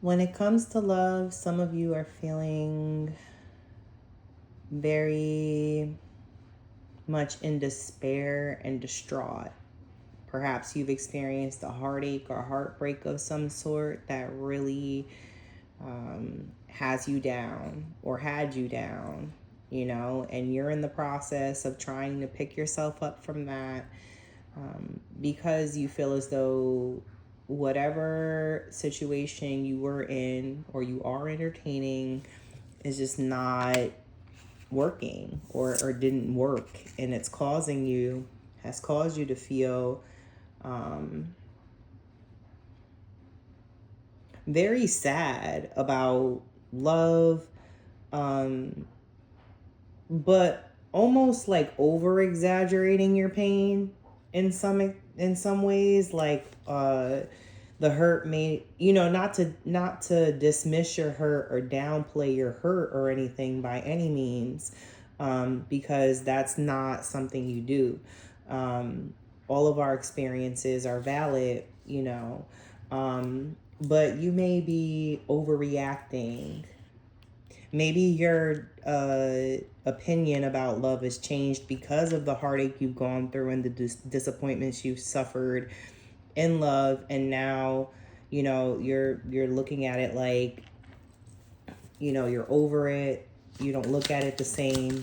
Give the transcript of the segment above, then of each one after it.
When it comes to love, some of you are feeling very much in despair and distraught. Perhaps you've experienced a heartache or heartbreak of some sort that really has you down or had you down, and you're in the process of trying to pick yourself up from that, because you feel as though whatever situation you were in or you are entertaining is just not working or didn't work, and has caused you to feel very sad about love, but almost like over exaggerating your pain in some ways, like the hurt may, not to dismiss your hurt or downplay your hurt or anything by any means, because that's not something you do. All of our experiences are valid, but you may be overreacting. Maybe your opinion about love has changed because of the heartache you've gone through and the disappointments you've suffered in love, and now you're looking at it like you're over it. You don't look at it the same,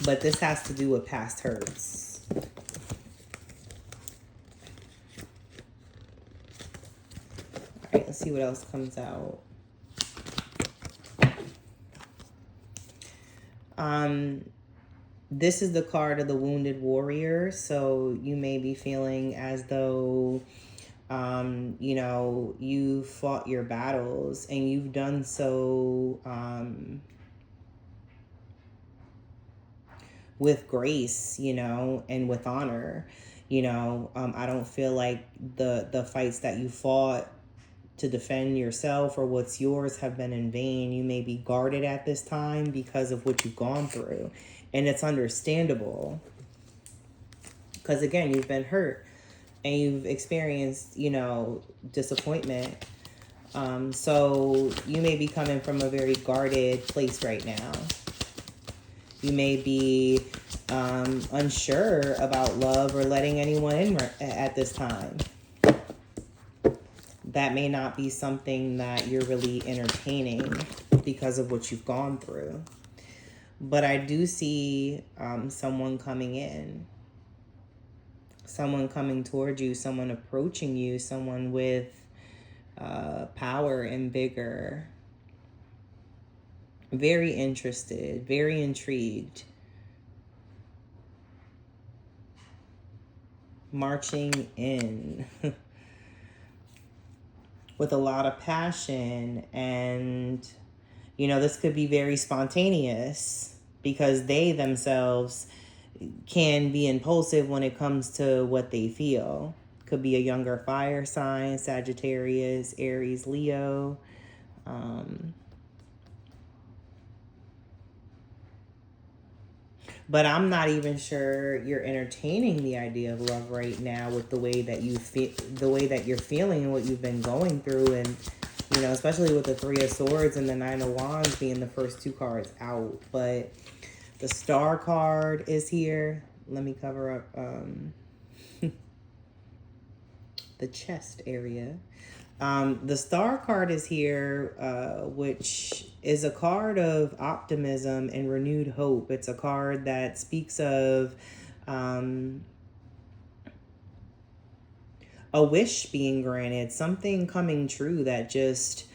but this has to do with past hurts. All right, let's see what else comes out. This is the card of the wounded warrior. So you may be feeling as though, you fought your battles and you've done so with grace, and with honor. I don't feel like the fights that you fought to defend yourself or what's yours have been in vain. You may be guarded at this time because of what you've gone through. And it's understandable. Because again, you've been hurt and you've experienced, disappointment. So you may be coming from a very guarded place right now. You may be unsure about love or letting anyone in at this time. That may not be something that you're really entertaining because of what you've gone through. But I do see someone coming in, someone coming toward you, someone approaching you, someone with power and vigor. Very interested, very intrigued. Marching in with a lot of passion, and this could be very spontaneous because they themselves can be impulsive when it comes to what they feel. Could be a younger fire sign, Sagittarius, Aries, Leo. But I'm not even sure you're entertaining the idea of love right now with the way that you feel, the way that you're feeling and what you've been going through. And, especially with the Three of Swords and the Nine of Wands being the first two cards out. But the Star card is here. Let me cover up the chest area. The Star card is here, which is a card of optimism and renewed hope. It's a card that speaks of a wish being granted, something coming true that just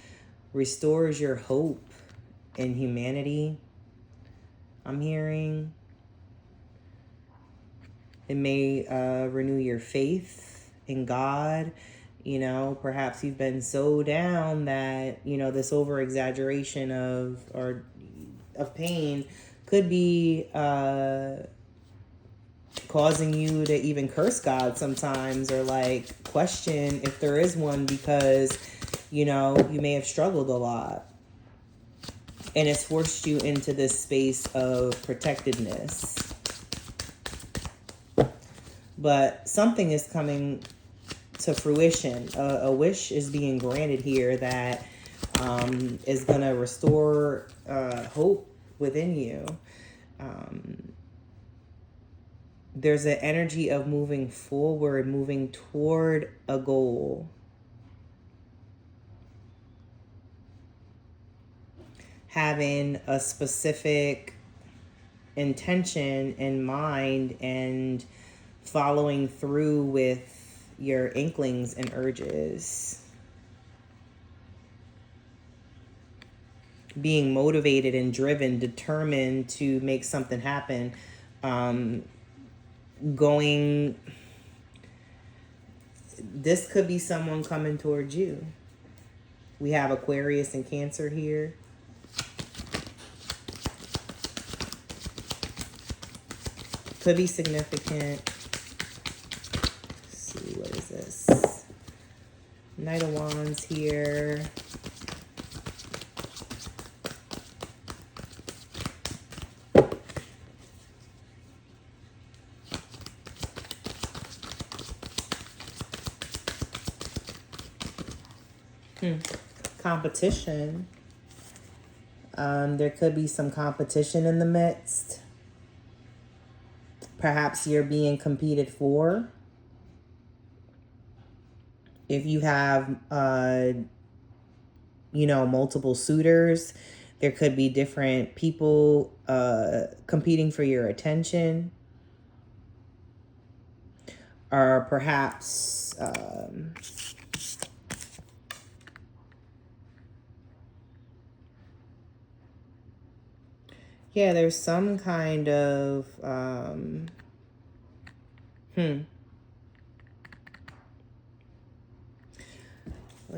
restores your hope in humanity. I'm hearing it may renew your faith in God. Perhaps you've been so down that, this over exaggeration of pain could be causing you to even curse God sometimes, or like question if there is one, because, you may have struggled a lot and it's forced you into this space of protectedness. But something is coming to fruition. A wish is being granted here that is going to restore hope within you. There's an energy of moving forward, moving toward a goal. Having a specific intention in mind and following through with your inklings and urges. Being motivated and driven, determined to make something happen. This could be someone coming towards you. We have Aquarius and Cancer here. Could be significant. Let's see, what is this? Knight of Wands here. Competition. There could be some competition in the midst. Perhaps you're being competed for. If you have, multiple suitors, there could be different people competing for your attention. Or perhaps there's some kind of I'll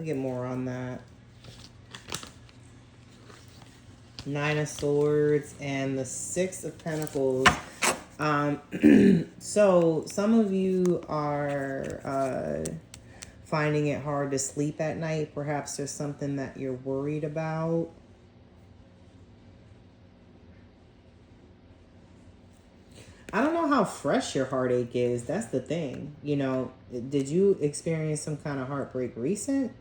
get more on that. 9 of Swords and the 6 of Pentacles. So some of you are finding it hard to sleep at night. Perhaps there's something that you're worried about. I don't know how fresh your heartache is. That's the thing. Did you experience some kind of heartbreak recent?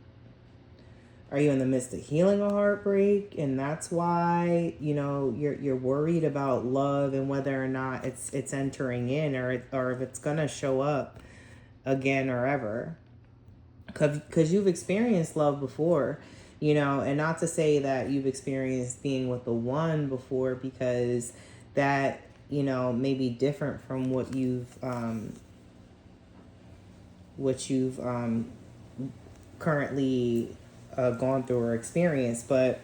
Are you in the midst of healing a heartbreak? And that's why, you're worried about love and whether or not it's entering in or if it's going to show up again or ever. Because you've experienced love before, and not to say that you've experienced being with the one before, because that may be different from what you've currently gone through or experienced. But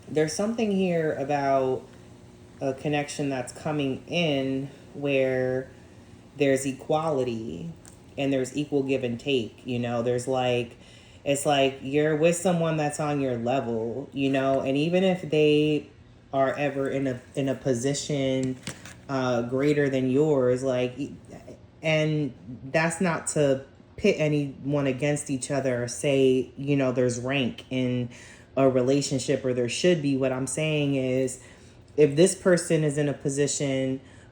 there's something here about a connection that's coming in where there's equality and there's equal give and take. There's it's like you're with someone that's on your level, and even if they are ever in a position greater than yours, and that's not to pit anyone against each other or say, there's rank in a relationship, or there should be. What I'm saying is, if this person is in a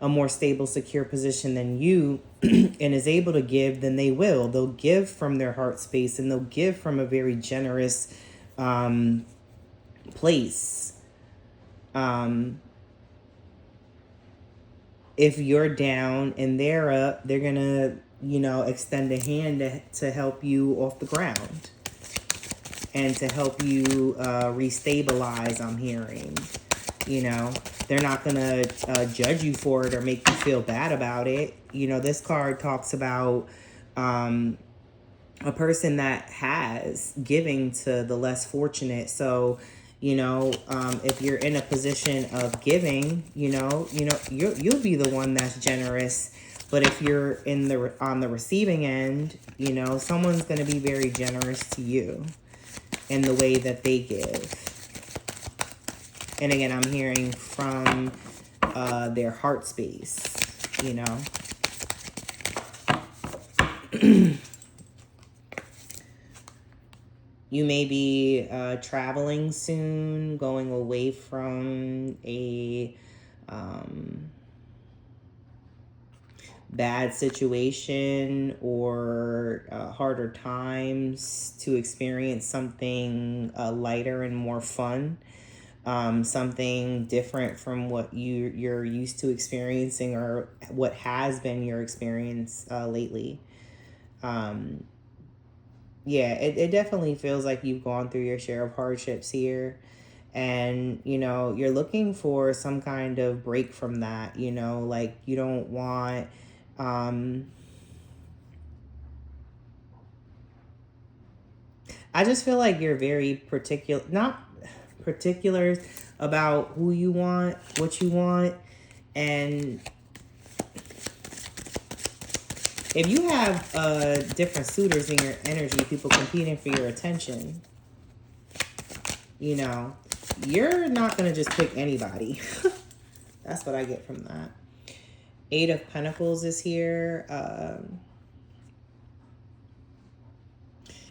more stable, secure position than you and is able to give, then they'll give from their heart space, and they'll give from a very generous place. If you're down and they're up, they're gonna, extend a hand to help you off the ground and to help you restabilize. I'm hearing, they're not gonna judge you for it or make you feel bad about it. This card talks about a person that has giving to the less fortunate. So if you're in a position of giving, you'll be the one that's generous. But if you're on the receiving end, someone's going to be very generous to you in the way that they give. And again, I'm hearing from their heart space, You may be traveling soon, going away from bad situation or harder times to experience something lighter and more fun, something different from what you're used to experiencing or what has been your experience lately. Yeah, it definitely feels like you've gone through your share of hardships here. And, you're looking for some kind of break from that, like you don't want, I just feel like you're very particular, not particular about who you want, what you want. And if you have different suitors in your energy, people competing for your attention, you're not going to just pick anybody. That's what I get from that. Eight of Pentacles is here.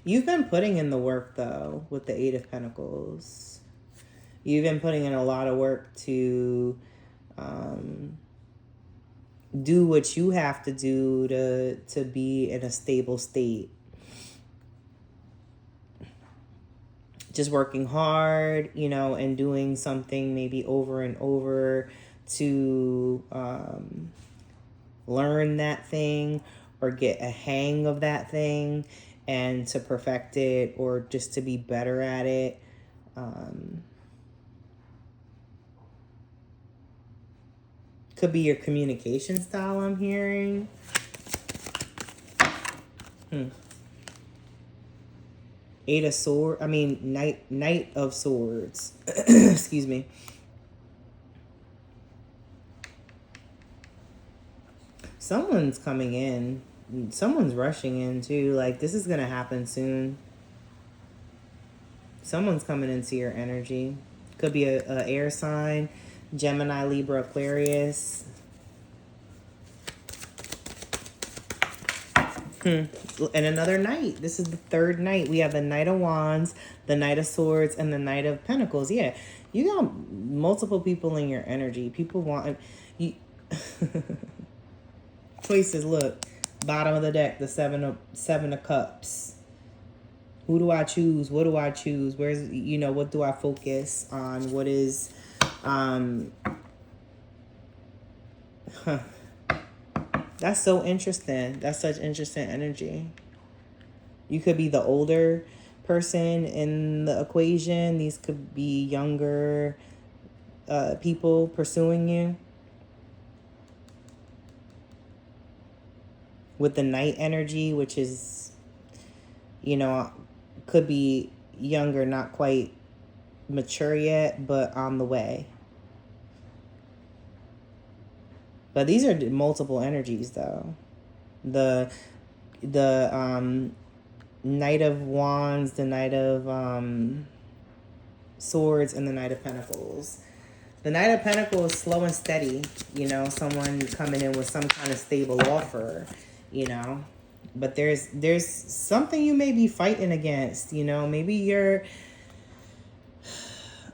You've been putting in the work, though, with the Eight of Pentacles. You've been putting in a lot of work to do what you have to do to be in a stable state. Just working hard, and doing something maybe over and over to learn that thing or get a hang of that thing and to perfect it or just to be better at it. Could be your communication style, I'm hearing. Eight of Swords. Knight of Swords. Excuse me. Someone's coming in. Someone's rushing in too. Like, this is going to happen soon. Someone's coming into your energy. Could be a air sign. Gemini, Libra, Aquarius. And another knight. This is the third knight. We have the Knight of Wands, the Knight of Swords, and the Knight of Pentacles. Yeah, you got multiple people in your energy. People want you. Choices. Look, bottom of the deck, the seven of Cups. Who do I choose? What do I choose? Where's what do I focus on? What is That's so interesting. That's such interesting energy. You could be the older person in the equation. These could be younger people pursuing you. With the Knight energy, which is, could be younger, not quite mature yet, but on the way. But these are multiple energies, though. The Knight of Wands, the Knight of Swords, and the Knight of Pentacles. The Knight of Pentacles is slow and steady. Someone coming in with some kind of stable offer. But there's something you may be fighting against. Maybe you're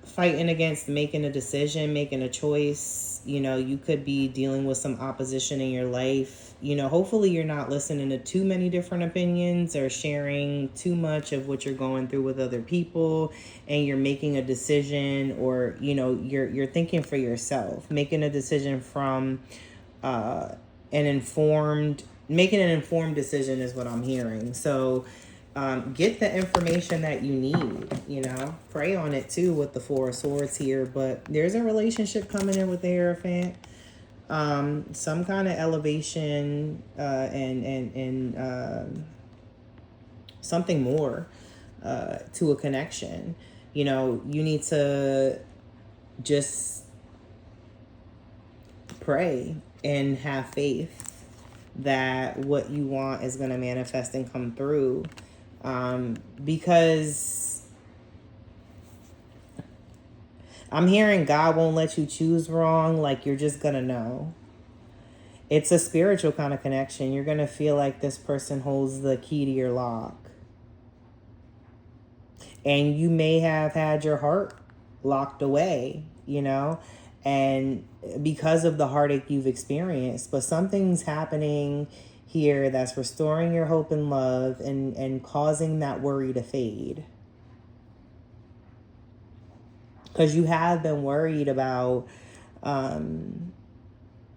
fighting against making a decision, making a choice. You could be dealing with some opposition in your life. Hopefully you're not listening to too many different opinions or sharing too much of what you're going through with other people, and you're making a decision, or you're thinking for yourself, making a decision from making an informed decision is what I'm hearing. So get the information that you need, pray on it too with the Four of Swords here. But there's a relationship coming in with the Hierophant, some kind of elevation and something more to a connection. You need to just pray and have faith that what you want is going to manifest and come through. Because I'm hearing God won't let you choose wrong. Like, you're just going to know. It's a spiritual kind of connection. You're going to feel like this person holds the key to your lock. And you may have had your heart locked away, and because of the heartache you've experienced. But something's happening here that's restoring your hope and love, and causing that worry to fade. Because you have been worried about,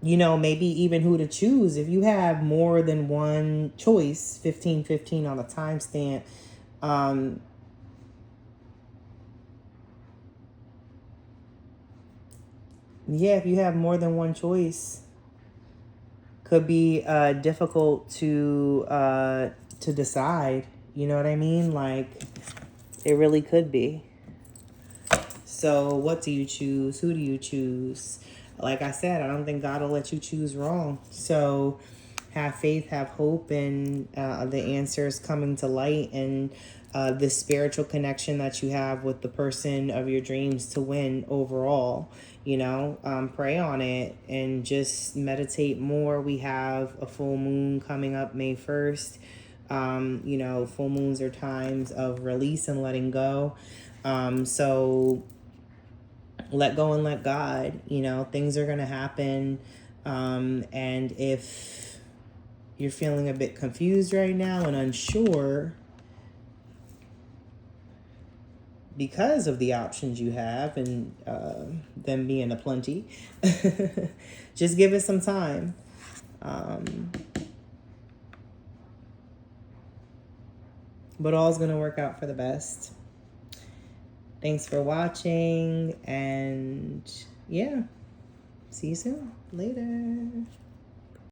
maybe even who to choose. If you have more than one choice, 1515 on the timestamp, if you have more than one choice, could be difficult to decide. You know what I mean? Like, it really could be. So what do you choose? Who do you choose? Like I said, I don't think God will let you choose wrong. So have faith, have hope, and the answers coming to light, and the spiritual connection that you have with the person of your dreams to win overall. Pray on it and just meditate more. We have a full moon coming up May 1st. Full moons are times of release and letting go. So let go and let God. Things are going to happen. And if you're feeling a bit confused right now and unsure because of the options you have, and them being aplenty, just give it some time. But all's going to work out for the best. Thanks for watching, and see you soon. Later.